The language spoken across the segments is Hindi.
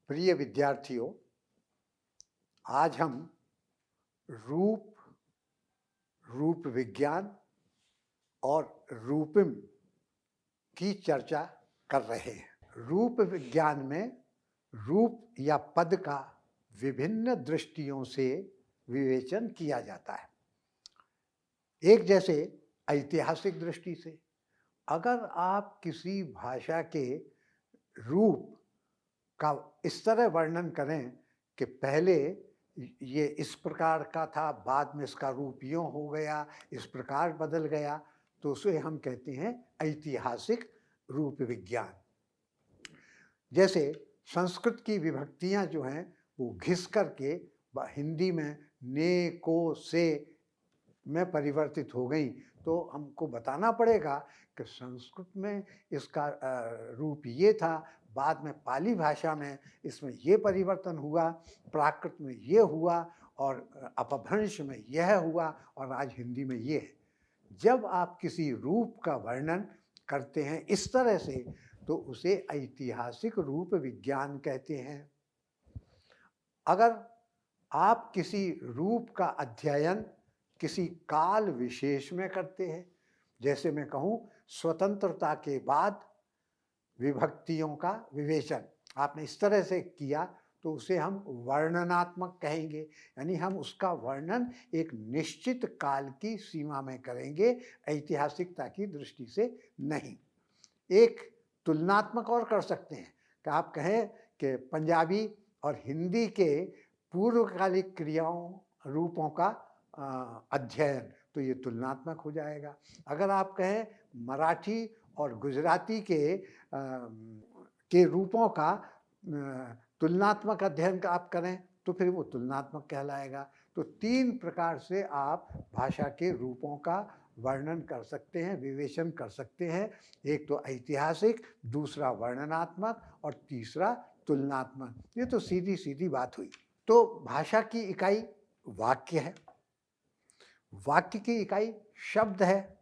प्रिय विद्यार्थियों, आज हम रूप, रूप विज्ञान और रूपिम की चर्चा कर रहे हैं। रूप विज्ञान में रूप या पद का विभिन्न दृष्टियों से विवेचन किया जाता है। एक जैसे ऐतिहासिक दृष्टि से, अगर आप किसी भाषा के रूप का इस तरह वर्णन करें कि पहले ये इस प्रकार का था, बाद में इसका रूप यूँ हो गया, इस प्रकार बदल गया, तो उसे हम कहते हैं ऐतिहासिक रूप विज्ञान। जैसे संस्कृत की विभक्तियां जो हैं वो घिस करके हिंदी में ने, को, से में परिवर्तित हो गई, तो हमको बताना पड़ेगा कि संस्कृत में इसका रूप ये था, बाद में पाली भाषा में इसमें ये परिवर्तन हुआ, प्राकृत में ये हुआ और अपभ्रंश में यह हुआ और आज हिंदी में ये है। जब आप किसी रूप का वर्णन करते हैं इस तरह से, तो उसे ऐतिहासिक रूप विज्ञान कहते हैं। अगर आप किसी रूप का अध्ययन किसी काल विशेष में करते हैं, जैसे मैं कहूँ स्वतंत्रता के बाद विभक्तियों का विवेचन आपने इस तरह से किया, तो उसे हम वर्णनात्मक कहेंगे, यानी हम उसका वर्णन एक निश्चित काल की सीमा में करेंगे, ऐतिहासिकता की दृष्टि से नहीं। एक तुलनात्मक और कर सकते हैं कि आप कहें कि पंजाबी और हिंदी के पूर्वकालिक क्रियाओं रूपों का अध्ययन, तो ये तुलनात्मक हो जाएगा। अगर आप कहें मराठी और गुजराती के रूपों का तुलनात्मक अध्ययन का आप करें, तो फिर वो तुलनात्मक कहलाएगा। तो तीन प्रकार से आप भाषा के रूपों का वर्णन कर सकते हैं, विवेचन कर सकते हैं। एक तो ऐतिहासिक, दूसरा वर्णनात्मक और तीसरा तुलनात्मक। ये तो सीधी सीधी बात हुई। तो भाषा की इकाई वाक्य है, वाक्य की इकाई शब्द है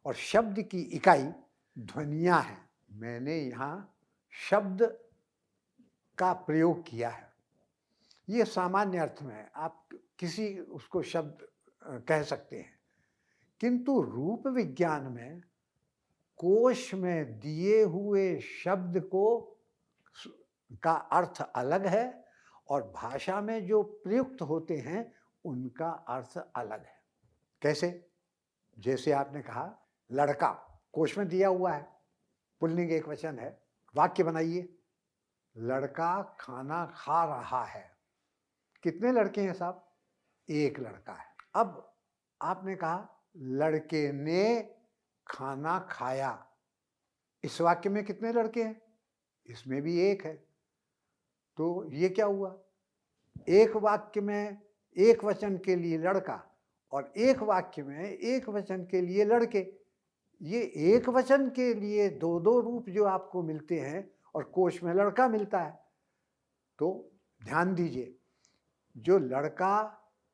और शब्द की इकाई ध्वनियाँ हैं। मैंने यहाँ शब्द का प्रयोग किया है, ये सामान्य अर्थ में है, आप किसी उसको शब्द कह सकते हैं, किंतु रूप विज्ञान में कोश में दिए हुए शब्द का अर्थ अलग है और भाषा में जो प्रयुक्त होते हैं उनका अर्थ अलग है। कैसे? जैसे आपने कहा लड़का, कोश में दिया हुआ है, पुल्लिंग एक वचन है, वाक्य बनाइए, लड़का खाना खा रहा है। कितने लड़के हैं साहब? एक लड़का है। अब आपने कहा लड़के ने खाना खाया, इस वाक्य में कितने लड़के हैं? इसमें भी एक है। तो ये क्या हुआ? एक वाक्य में एक वचन के लिए लड़का और एक वाक्य में एक वचन के लिए लड़के, ये एक वचन के लिए दो दो रूप जो आपको मिलते हैं और कोश में लड़का मिलता है। तो ध्यान दीजिए, जो लड़का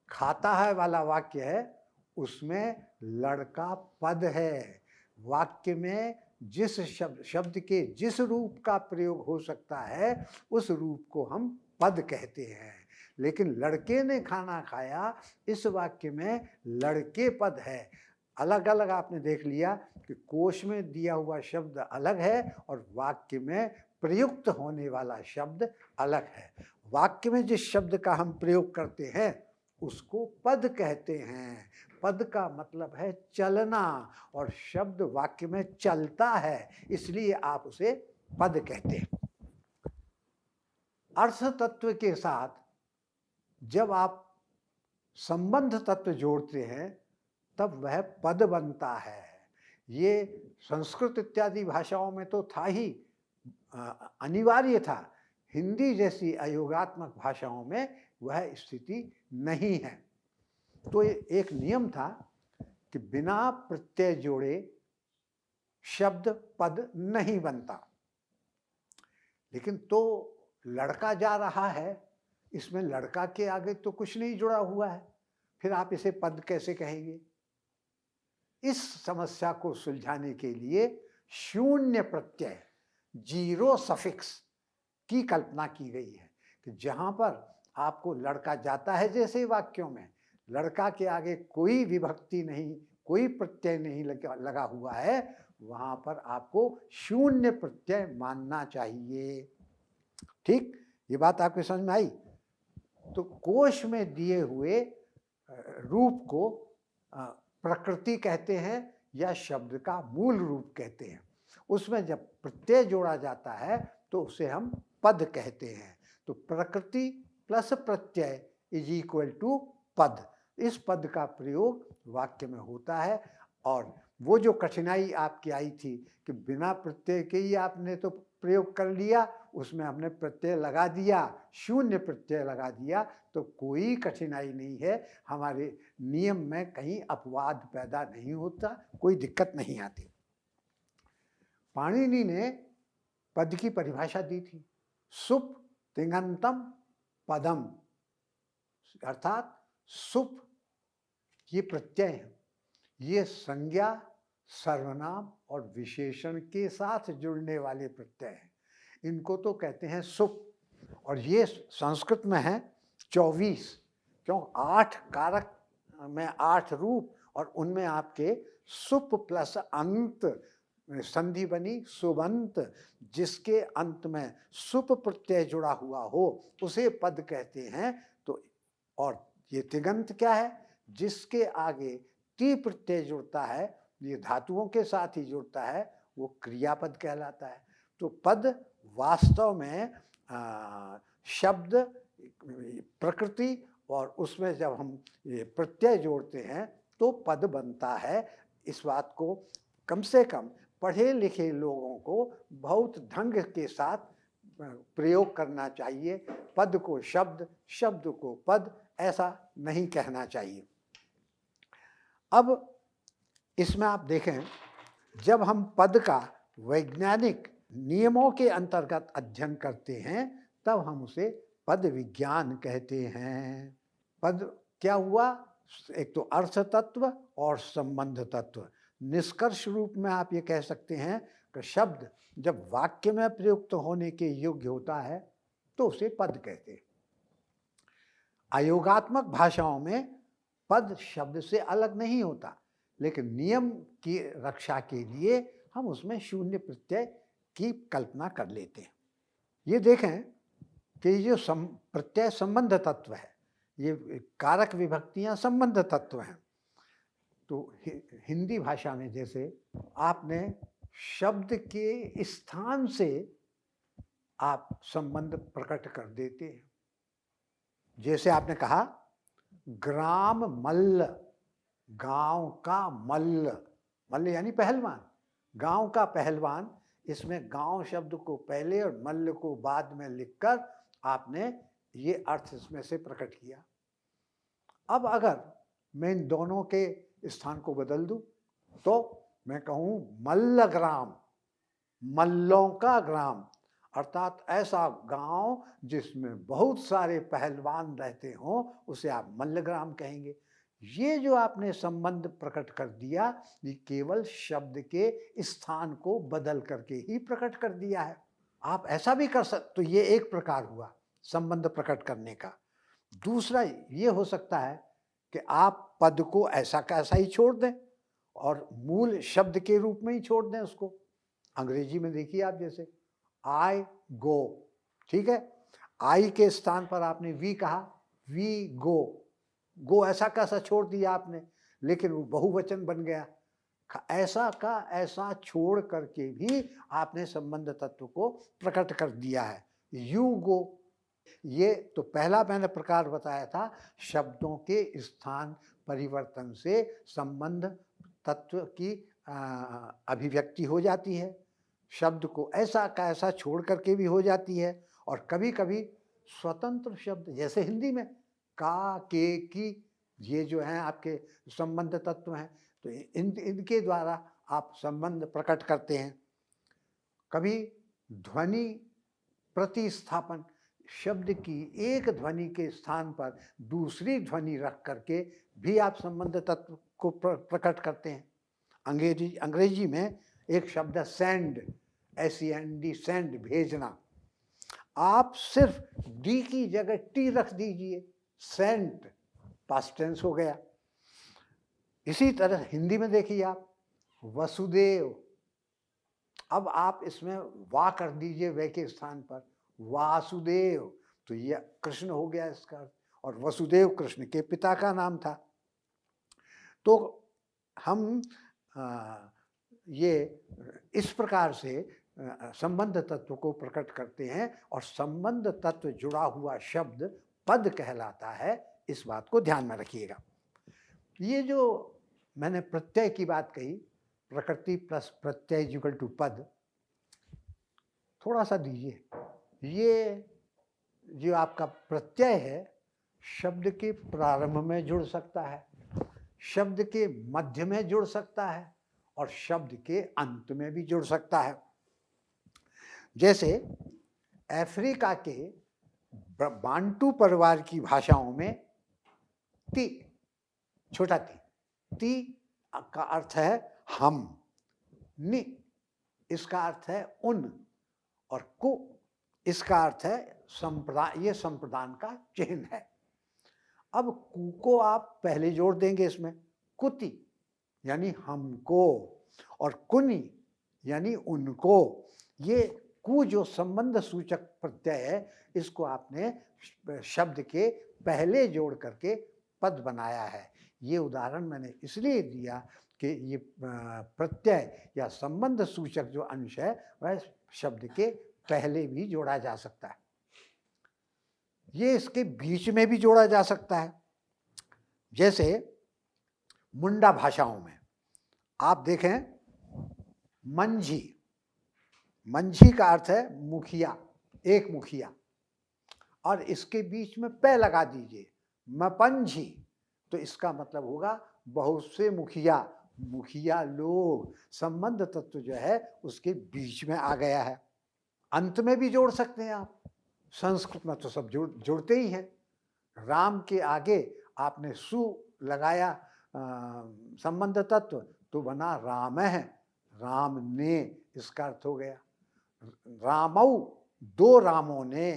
खाता है वाला वाक्य है उसमें लड़का पद है। वाक्य में जिस शब्द के जिस रूप का प्रयोग हो सकता है उस रूप को हम पद कहते हैं। लेकिन लड़के ने खाना खाया, इस वाक्य में लड़के पद है। अलग अलग आपने देख लिया कि कोश में दिया हुआ शब्द अलग है और वाक्य में प्रयुक्त होने वाला शब्द अलग है। वाक्य में जिस शब्द का हम प्रयोग करते हैं उसको पद कहते हैं। पद का मतलब है चलना और शब्द वाक्य में चलता है, इसलिए आप उसे पद कहते हैं। अर्थ तत्व के साथ जब आप संबंध तत्व जोड़ते हैं तब वह पद बनता है। ये संस्कृत इत्यादि भाषाओं में तो था ही, अनिवार्य था। हिंदी जैसी अयोगात्मक भाषाओं में वह स्थिति नहीं है। तो एक नियम था कि बिना प्रत्यय जोड़े शब्द पद नहीं बनता। लेकिन तो लड़का जा रहा है, इसमें लड़का के आगे तो कुछ नहीं जुड़ा हुआ है, फिर आप इसे पद कैसे कहेंगे? इस समस्या को सुलझाने के लिए शून्य प्रत्यय, जीरो सफिक्स की कल्पना की गई है। कि जहाँ पर आपको लड़का जाता है जैसे वाक्यों में लड़का के आगे कोई विभक्ति नहीं, कोई प्रत्यय नहीं लगा हुआ है, वहाँ पर आपको शून्य प्रत्यय मानना चाहिए। ठीक, ये बात आपको समझ में आई? तो कोश में दिए हुए रूप को प्रकृति कहते हैं या शब्द का मूल रूप कहते हैं। उसमें जब प्रत्यय जोड़ा जाता है तो उसे हम पद कहते हैं। तो प्रकृति plus Pratyaya is equal to पद। इस पद का प्रयोग वाक्य में होता है। और वो जो कठिनाई आपकी आई थी कि बिना प्रत्यय के ही आपने तो प्रयोग कर लिया, उसमें हमने प्रत्यय लगा दिया, शून्य प्रत्यय लगा दिया, तो कोई कठिनाई नहीं है, हमारे नियम में कहीं अपवाद पैदा नहीं होता, कोई दिक्कत नहीं आती। पाणिनि ने पद की परिभाषा दी थी, सुप तिङन्तम पदम, अर्थात सुप ये प्रत्यय है, ये संज्ञा, सर्वनाम और विशेषण के साथ जुड़ने वाले प्रत्यय हैं। इनको तो कहते हैं सुप। और ये संस्कृत में है 24, क्यों 8 कारक में 8 रूप, और उनमें आपके सुप प्लस अंत संधि बनी सुबंत, जिसके अंत में सुप प्रत्यय जुड़ा हुआ हो उसे पद कहते हैं। तो और ये तिङन्त क्या है? जिसके आगे ती प्रत्यय जुड़ता है, ये धातुओं के साथ ही जुड़ता है, वो क्रियापद कहलाता है। तो पद वास्तव में शब्द प्रकृति और उसमें जब हम ये प्रत्यय जोड़ते हैं तो पद बनता है। इस बात को कम से कम पढ़े लिखे लोगों को बहुत ढंग के साथ प्रयोग करना चाहिए। पद को शब्द, शब्द को पद, ऐसा नहीं कहना चाहिए। अब इसमें आप देखें, जब हम पद का वैज्ञानिक नियमों के अंतर्गत अध्ययन करते हैं तब हम उसे पद विज्ञान कहते हैं। पद क्या हुआ? एक तो अर्थ तत्व और संबंध तत्व। निष्कर्ष रूप में आप ये कह सकते हैं कि शब्द जब वाक्य में प्रयुक्त होने के योग्य होता है तो उसे पद कहते हैं। अयोगात्मक भाषाओं में पद शब्द से अलग नहीं होता, लेकिन नियम की रक्षा के लिए हम उसमें शून्य प्रत्यय की कल्पना कर लेते हैं। ये देखें कि ये जो प्रत्यय संबंध तत्व है, ये कारक विभक्तियां संबंध तत्व हैं। तो हिंदी भाषा में जैसे आपने शब्द के स्थान से आप संबंध प्रकट कर देते हैं। जैसे आपने कहा ग्राम मल्ल, गांव का मल्ल, मल्ल यानी पहलवान, गांव का पहलवान। इसमें गांव शब्द को पहले और मल्ल को बाद में लिखकर आपने ये अर्थ इसमें से प्रकट किया। अब अगर मैं इन दोनों के स्थान को बदल दूं तो मैं कहूं मल्ल ग्राम, मल्लों का ग्राम, अर्थात ऐसा गांव जिसमें बहुत सारे पहलवान रहते हों उसे आप मल्लग्राम कहेंगे। ये जो आपने संबंध प्रकट कर दिया, ये केवल शब्द के स्थान को बदल करके ही प्रकट कर दिया है। आप ऐसा भी कर सकते, तो ये एक प्रकार हुआ संबंध प्रकट करने का। दूसरा ये हो सकता है कि आप पद को ऐसा का ऐसा ही छोड़ दें और मूल शब्द के रूप में ही छोड़ दें उसको। अंग्रेजी में देखिए आप, जैसे आई गो, ठीक है, आई के स्थान पर आपने वी कहा, वी गो, गो ऐसा कैसा छोड़ दिया आपने, लेकिन वो बहुवचन बन गया। ऐसा का ऐसा छोड़ करके भी आपने संबंध तत्व को प्रकट कर दिया है। यू गो, ये तो पहला मैंने प्रकार बताया था, शब्दों के स्थान परिवर्तन से संबंध तत्व की अभिव्यक्ति हो जाती है। शब्द को ऐसा का ऐसा छोड़ करके भी हो जाती है, और कभी कभी स्वतंत्र शब्द, जैसे हिंदी में का, के, की, ये जो हैं आपके संबंध तत्व हैं, तो इनके द्वारा आप संबंध प्रकट करते हैं। कभी ध्वनि प्रतिस्थापन, शब्द की एक ध्वनि के स्थान पर दूसरी ध्वनि रख करके भी आप संबंध तत्व को प्रकट करते हैं। अंग्रेजी में एक शब्द है सेंड, SEND, सेंड, भेजना। आप सिर्फ डी की जगह टी रख दीजिए, सेंट, पास्ट टेंस हो गया। इसी तरह हिंदी में देखिए आप, वसुदेव, अब आप इसमें वा कर दीजिए वे के स्थान पर, वासुदेव, तो ये कृष्ण हो गया इसका अर्थ। और वसुदेव कृष्ण के पिता का नाम था। तो हम ये इस प्रकार से संबंध तत्व को प्रकट करते हैं, और संबंध तत्व जुड़ा हुआ शब्द पद कहलाता है। इस बात को ध्यान में रखिएगा। ये जो मैंने प्रत्यय की बात कही, प्रकृति प्लस प्रत्यय इक्वल टू पद, थोड़ा सा दीजिए। ये जो आपका प्रत्यय है, शब्द के प्रारंभ में जुड़ सकता है, शब्द के मध्य में जुड़ सकता है, और शब्द के अंत में भी जुड़ सकता है। जैसे अफ्रीका के बांटू परिवार की भाषाओं में ती, छोटा ती का अर्थ है हम, नि इसका अर्थ है उन, और कु इसका अर्थ है संप्रदान, ये संप्रदान का चिन्ह है। अब कु को आप पहले जोड़ देंगे इसमें, कुति यानी हमको, और कुनी यानी उनको। ये कु जो संबंध सूचक प्रत्यय है, इसको आपने शब्द के पहले जोड़ करके पद बनाया है। ये उदाहरण मैंने इसलिए दिया कि ये प्रत्यय या संबंध सूचक जो अंश है वह शब्द के पहले भी जोड़ा जा सकता है, ये इसके बीच में भी जोड़ा जा सकता है। जैसे मुंडा भाषाओं में आप देखें, मंझी, मंझी का अर्थ है मुखिया, एक मुखिया, और इसके बीच में पै लगा दीजिए, मपंझी, तो इसका मतलब होगा बहुत से मुखिया, मुखिया लोग। संबंध तत्व जो है उसके बीच में आ गया है। अंत में भी जोड़ सकते हैं आप, संस्कृत में तो सब जोड़ते ही हैं। राम के आगे आपने सु लगाया संबंध तत्व, तो बना राम है, राम ने, इसका अर्थ हो गया। रामौ, दो रामों ने,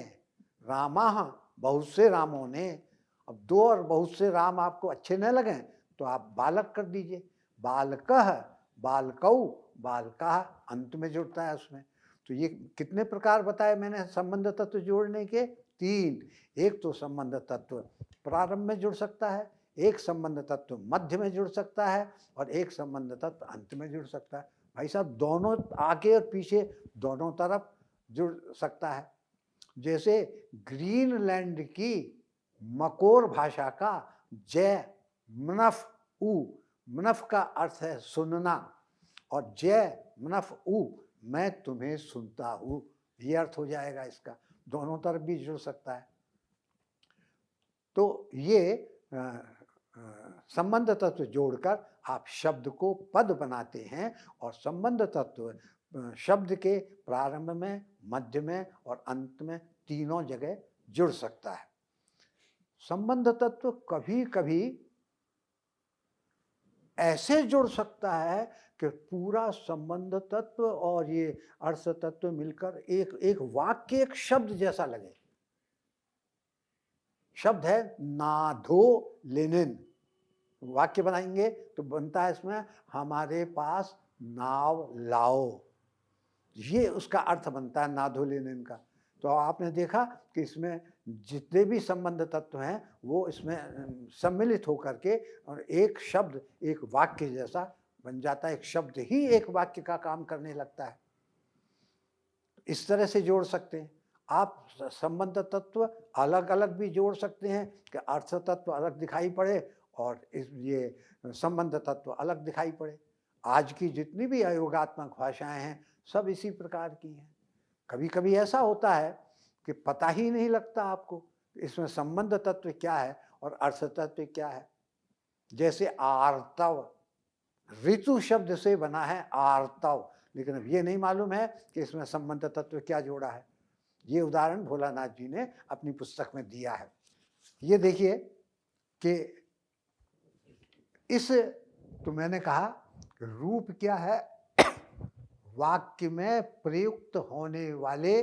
रामा, बहुत से रामों ने। अब दो और बहुत से राम आपको अच्छे न लगे तो आप बालक कर दीजिए, बालकः, बालकौ, बालका, अंत में जुड़ता है उसमें। तो ये कितने प्रकार बताए मैंने संबंध तत्व जोड़ने के? 3। एक तो संबंध तत्व प्रारंभ में जुड़ सकता है, एक संबंध तत्व मध्य में जुड़ सकता है, और एक संबंध तत्व अंत में जुड़ सकता है। भाई साहब, दोनों आगे और पीछे दोनों तरफ जुड़ सकता है। जैसे ग्रीनलैंड की मकोर भाषा का जय मनफ उ, मनफ का अर्थ है सुनना, और जय मनफ उ, मैं तुम्हें सुनता हूं, ये अर्थ हो जाएगा इसका। दोनों तरफ भी जुड़ सकता है। तो ये संबंध तत्व जोड़कर आप शब्द को पद बनाते हैं, और संबंध तत्व शब्द के प्रारंभ में, मध्य में और अंत में तीनों जगह जुड़ सकता है। संबंध तत्व कभी कभी ऐसे जुड़ सकता है कि पूरा संबंध तत्व और ये अर्थ तत्व मिलकर एक वाक्य, एक शब्द जैसा लगे। शब्द है नाधो लेनिन, वाक्य बनाएंगे तो बनता है इसमें हमारे पास नाव लाओ, ये उसका अर्थ बनता है नाधो लेनिन का। तो आपने देखा कि इसमें जितने भी संबंध तत्व हैं वो इसमें सम्मिलित होकर के और एक शब्द, एक वाक्य जैसा बन जाता है। एक शब्द ही एक वाक्य का काम करने लगता है। इस तरह से जोड़ सकते हैं आप। संबंध तत्व अलग अलग भी जोड़ सकते हैं कि अर्थ तत्व अलग दिखाई पड़े और ये संबंध तत्व अलग दिखाई पड़े। आज की जितनी भी अयोगात्मक भाषाएं हैं सब इसी प्रकार की हैं। कभी कभी ऐसा होता है कि पता ही नहीं लगता आपको इसमें संबंध तत्व क्या है और अर्थ तत्व क्या है। जैसे आर्तव, ऋतु शब्द से बना है आर्तव, लेकिन अब ये नहीं मालूम है कि इसमें संबंध तत्व क्या जोड़ा है। ये उदाहरण भोलानाथ जी ने अपनी पुस्तक में दिया है। ये देखिए कि इस, तो मैंने कहा रूप क्या है, वाक्य में प्रयुक्त होने वाले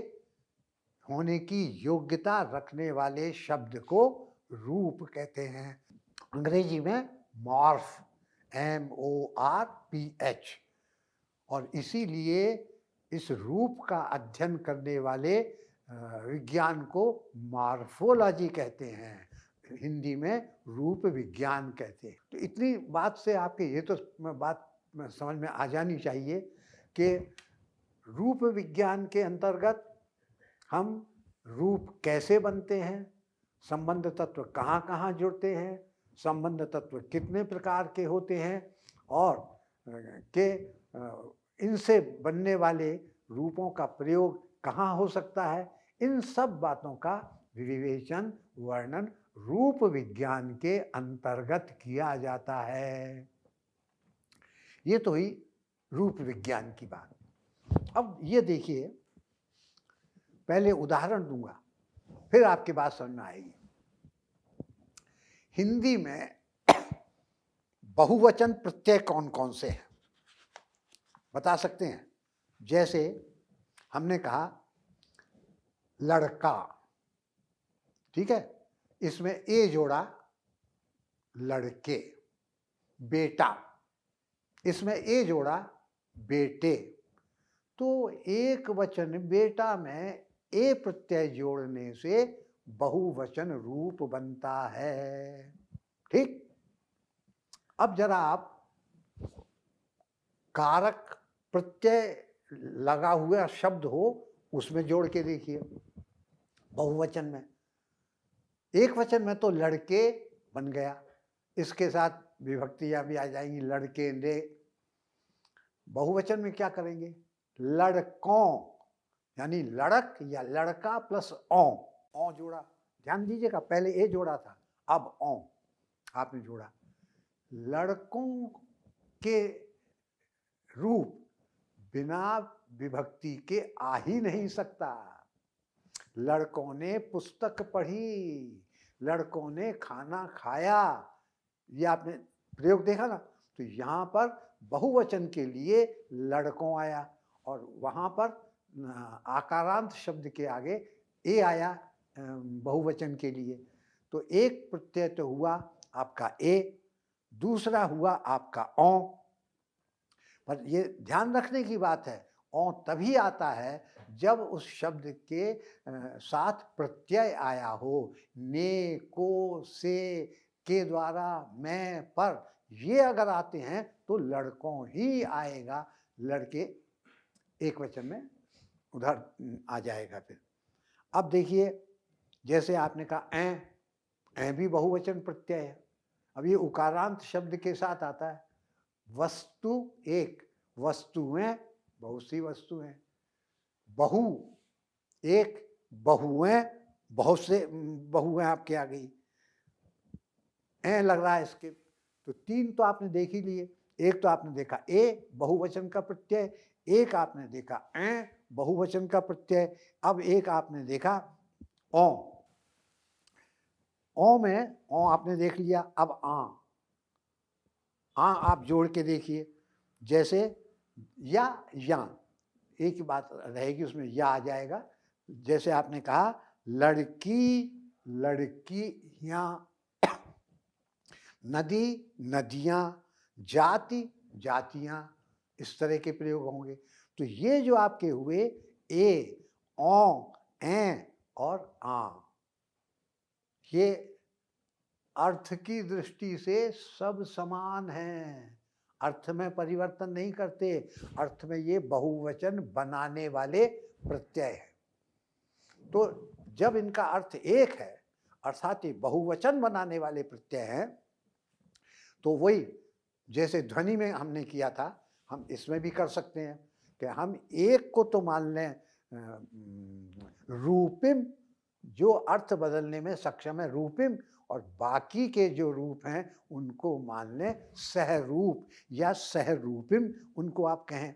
होने की योग्यता रखने वाले शब्द को रूप कहते हैं। अंग्रेजी में मॉर्फ, MORPH, और इसीलिए इस रूप का अध्ययन करने वाले विज्ञान को मॉर्फोलॉजी कहते हैं, हिंदी में रूप विज्ञान कहते हैं। तो इतनी बात से आपके ये तो बात समझ में आ जानी चाहिए कि रूप विज्ञान के अंतर्गत हम रूप कैसे बनते हैं, संबंध तत्व कहाँ कहाँ जुड़ते हैं, संबंध तत्व कितने प्रकार के होते हैं, और के इनसे बनने वाले रूपों का प्रयोग कहाँ हो सकता है, इन सब बातों का विवेचन, वर्णन रूप विज्ञान के अंतर्गत किया जाता है। ये तो हुई रूप विज्ञान की बात। अब ये देखिए, पहले उदाहरण दूंगा, फिर आपकी बात समझ में आएगी। हिंदी में बहुवचन प्रत्यय कौन कौन से हैं बता सकते हैं? जैसे हमने कहा लड़का, ठीक है, इसमें ए जोड़ा लड़के। बेटा, इसमें ए जोड़ा बेटे। तो एक वचन बेटा में ए प्रत्यय जोड़ने से बहुवचन रूप बनता है। ठीक, अब जरा आप कारक प्रत्यय लगा हुआ शब्द हो उसमें जोड़ के देखिए। बहुवचन में, एक वचन में तो लड़के बन गया, इसके साथ विभक्तियां भी आ जाएंगी, लड़के ने। बहुवचन में क्या करेंगे? लड़कों, यानी लड़क या लड़का प्लस औ जोड़ा। ध्यान दीजिएगा, पहले ए जोड़ा था, अब औ आपने जोड़ा। लड़कों के रूप बिना विभक्ति के आ ही नहीं सकता। लड़कों ने पुस्तक पढ़ी, लड़कों ने खाना खाया, ये आपने प्रयोग देखा ना। तो यहाँ पर बहुवचन के लिए लड़कों आया, और वहाँ पर आकारांत शब्द के आगे ए आया बहुवचन के लिए। तो एक प्रत्यय तो हुआ आपका ए, दूसरा हुआ आपका औ। पर ये ध्यान रखने की बात है, औ तभी आता है जब उस शब्द के साथ प्रत्यय आया हो। ने, को, से, के द्वारा, मैं, पर, ये अगर आते हैं तो लड़कों ही आएगा, लड़के एक वचन में उधर आ जाएगा। फिर अब देखिए, जैसे आपने कहा ऐ भी बहुवचन प्रत्यय है। अब ये उकारांत शब्द के साथ आता है। वस्तु एक, वस्तुएं बहुत सी वस्तुएं। बहु एक, बहुएं बहुत से बहुएं आपके आ गई। ऐ लग रहा है इसके, तो तीन तो आपने देख ही लिए। एक तो आपने देखा ए बहुवचन का प्रत्यय, एक आपने देखा ऐ बहुवचन का प्रत्यय, अब एक आपने देखा औ। औ में औ आपने देख लिया, अब आ आप जोड़ के देखिए। जैसे या, एक ही बात रहेगी, उसमें या आ जाएगा। जैसे आपने कहा लड़की, लड़कियां, नदी, नदियां, जाति, जातियां, इस तरह के प्रयोग होंगे। तो ये जो आपके हुए ए, औ, ऐ और आ, ये अर्थ की दृष्टि से सब समान हैं, अर्थ में परिवर्तन नहीं करते। अर्थ में ये बहुवचन बनाने वाले प्रत्यय हैं। तो जब इनका अर्थ एक है, अर्थात ये बहुवचन बनाने वाले प्रत्यय हैं, तो वही जैसे ध्वनि में हमने किया था, हम इसमें भी कर सकते हैं कि हम एक को तो मान लें रूपिम, जो अर्थ बदलने में सक्षम है रूपिम, और बाकी के जो रूप हैं उनको मान लें सहरूप या सहरूपिम, उनको आप कहें।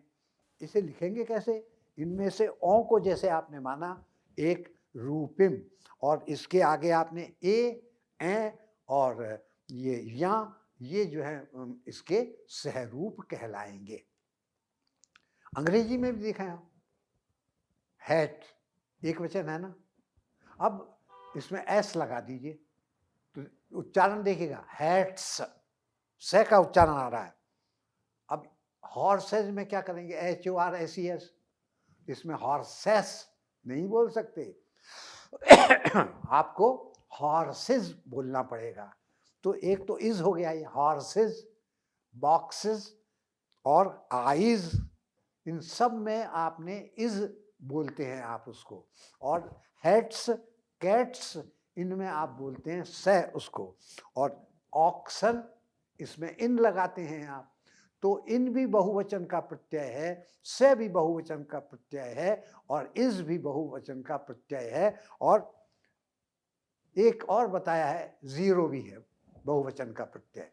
इसे लिखेंगे कैसे? इनमें से औ को जैसे आपने माना एक रूपिम, और इसके आगे आपने ए, ऐ और ये या, ये जो है इसके सहरूप कहलाएंगे। अंग्रेजी में भी देखा है, हैट, एक वचन है ना। अब इसमें एस लगा दीजिए तो उच्चारण देखिएगा, हैट्स, से का उच्चारण आ रहा है। अब हॉर्सेस में क्या करेंगे, HORSES, इसमें हॉर्सेस नहीं बोल सकते आपको हॉर्सेस बोलना पड़ेगा। तो एक तो इज हो गया, ये हॉर्सेस, बॉक्सेस और आईज, इन सब में आपने इज बोलते हैं आप उसको। और हेड्स, कैट्स, इनमें आप बोलते हैं से उसको। और ऑक्सन, इसमें इन लगाते हैं आप। तो इन भी बहुवचन का प्रत्यय है, से भी बहुवचन का प्रत्यय है, और इज भी बहुवचन का प्रत्यय है। और एक और बताया है, जीरो भी है बहुवचन का प्रत्यय।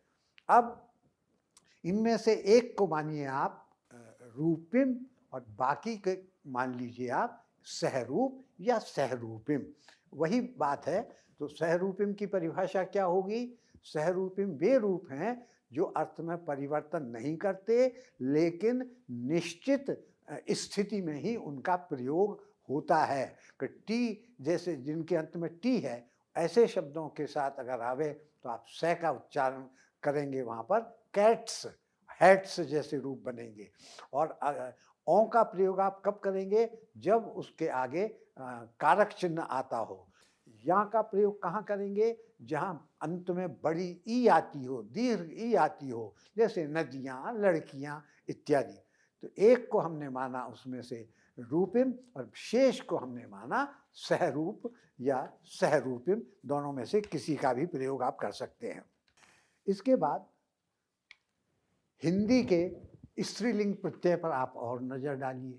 अब इनमें से एक को मानिए आप रूपिम और बाकी के मान लीजिए आप सहरूप या सहरूपिम, वही बात है। तो सहरूपिम की परिभाषा क्या होगी, सहरूपिम वे रूप हैं जो अर्थ में परिवर्तन नहीं करते, लेकिन निश्चित स्थिति में ही उनका प्रयोग होता है। कि टी जैसे जिनके अंत में टी है, ऐसे शब्दों के साथ अगर आवे तो आप से का उच्चारण करेंगे, वहाँ पर कैट्स, हेड्स जैसे रूप बनेंगे। और औ का प्रयोग आप कब करेंगे, जब उसके आगे कारक चिन्ह आता हो। यहाँ का प्रयोग कहाँ करेंगे, जहाँ अंत में बड़ी ई आती हो, दीर्घ ई आती हो, जैसे नदियाँ, लड़कियाँ इत्यादि। तो एक को हमने माना उसमें से रूपिम, और शेष को हमने माना सहरूप या सहरूपिम, दोनों में से किसी का भी प्रयोग आप कर सकते हैं। इसके बाद हिंदी के स्त्रीलिंग प्रत्यय पर आप और नज़र डालिए।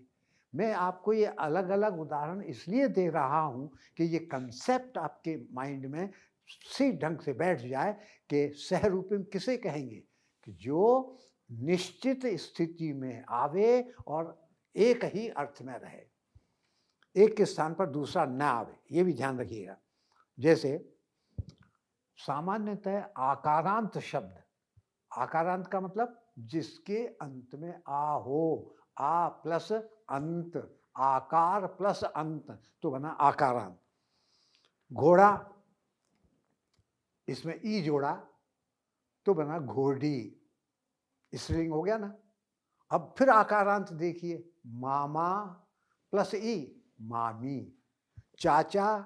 मैं आपको ये अलग अलग उदाहरण इसलिए दे रहा हूँ कि ये कंसेप्ट आपके माइंड में सही ढंग से बैठ जाए कि सहरूपिम किसे कहेंगे, कि जो निश्चित स्थिति में आवे और एक ही अर्थ में रहे, एक के स्थान पर दूसरा न आवे, ये भी ध्यान रखिएगा। जैसे सामान्यतः आकारांत शब्द, आकारांत का मतलब जिसके अंत में आ हो, आ प्लस अंत, आकार प्लस अंत, तो बना आकारांत। घोड़ा, इसमें ई जोड़ा तो बना घोड़ी, स्त्रीलिंग हो गया ना। अब फिर आकारांत देखिए, मामा प्लस ई मामी, चाचा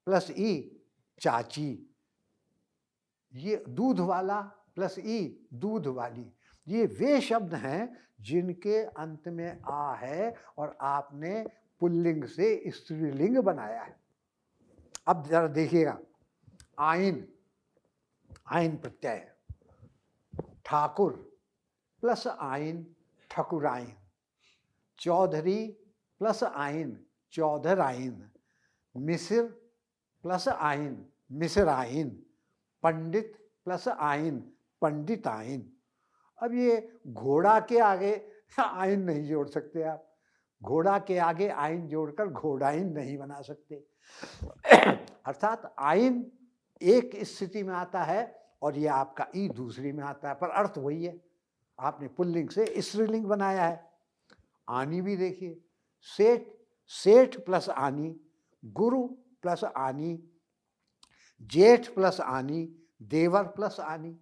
प्लस ई चाची, ये दूध वाला प्लस ई दूध वाली। ये वे शब्द हैं जिनके अंत में आ है और आपने पुल्लिंग से स्त्रीलिंग बनाया है। अब जरा देखिएगा, आइन, आइन प्रत्यय है। ठाकुर प्लस आइन ठकुराइन, चौधरी प्लस आइन चौधराइन, मिसिर प्लस आइन मिसराइन, पंडित प्लस आइन पंडिताइन। अब ये घोड़ा के आगे आइन नहीं जोड़ सकते आप, घोड़ा के आगे आइन जोड़कर घोड़ाइन नहीं बना सकते। अर्थात आइन एक स्थिति में आता है और ये आपका ई दूसरी में आता है, पर अर्थ वही है। आपने पुल्लिंग से स्त्रीलिंग बनाया है। आनी भी देखिए, सेठ, सेठ प्लस आनी, गुरु प्लस आनी, जेठ प्लस आनी, देवर प्लस आनी।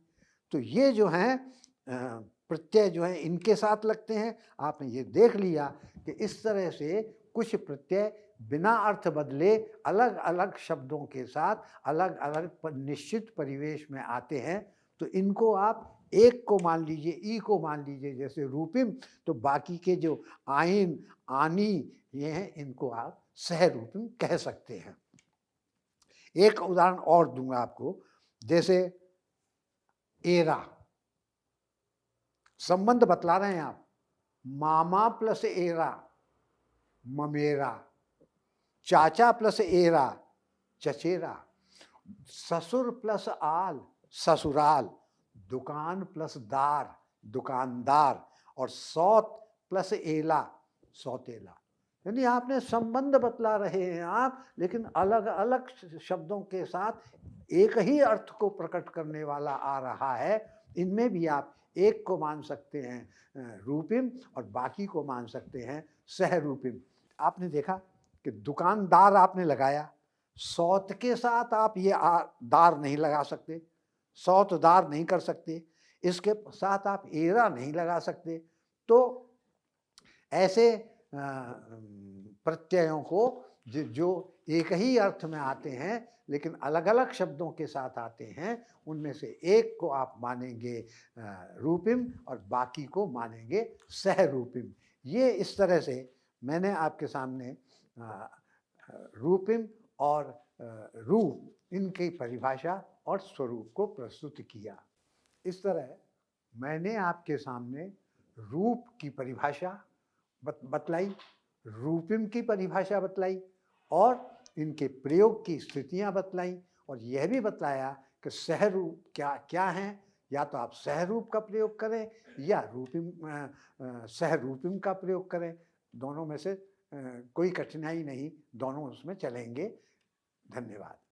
तो ये जो हैं प्रत्यय जो हैं इनके साथ लगते हैं। आपने ये देख लिया कि इस तरह से कुछ प्रत्यय बिना अर्थ बदले अलग अलग शब्दों के साथ अलग अलग निश्चित परिवेश में आते हैं। तो इनको आप एक को मान लीजिए, ई को मान लीजिए जैसे रूपिम, तो बाकी के जो आइन, आनी ये हैं, इनको आप सहरूपिम कह सकते हैं। एक उदाहरण और दूंगा आपको, जैसे एरा, संबंध बतला रहे हैं आप, मामा प्लस एरा ममेरा, चाचा प्लस एरा चचेरा, ससुर प्लस आल ससुराल, दुकान प्लस दार दुकानदार, और सौत प्लस एला सौतेला। यानी आपने संबंध बतला रहे हैं आप, लेकिन अलग अलग शब्दों के साथ एक ही अर्थ को प्रकट करने वाला आ रहा है। इनमें भी आप एक को मान सकते हैं रूपिम और बाकी को मान सकते हैं सहरूपिम। आपने देखा कि दुकानदार आपने लगाया, सौत के साथ आप ये दार नहीं लगा सकते, सौतदार नहीं कर सकते, इसके साथ आप एरा नहीं लगा सकते। तो ऐसे प्रत्ययों को जो एक ही अर्थ में आते हैं लेकिन अलग-अलग शब्दों के साथ आते हैं, उनमें से एक को आप मानेंगे रूपिम और बाकी को मानेंगे सहरूपिम। ये इस तरह से मैंने आपके सामने रूपिम और रूप इनकी परिभाषा और स्वरूप को प्रस्तुत किया। इस तरह मैंने आपके सामने रूप की परिभाषा बतलाई, रूपिम की परिभाषा बतलाई और इनके प्रयोग की स्थितियां बतलाई और यह भी बतलाया कि सहरूप क्या क्या हैं। या तो आप सहरूप का प्रयोग करें या रूपिम सहरूपिम का प्रयोग करें, दोनों में से कोई कठिनाई नहीं, दोनों उसमें चलेंगे। धन्यवाद।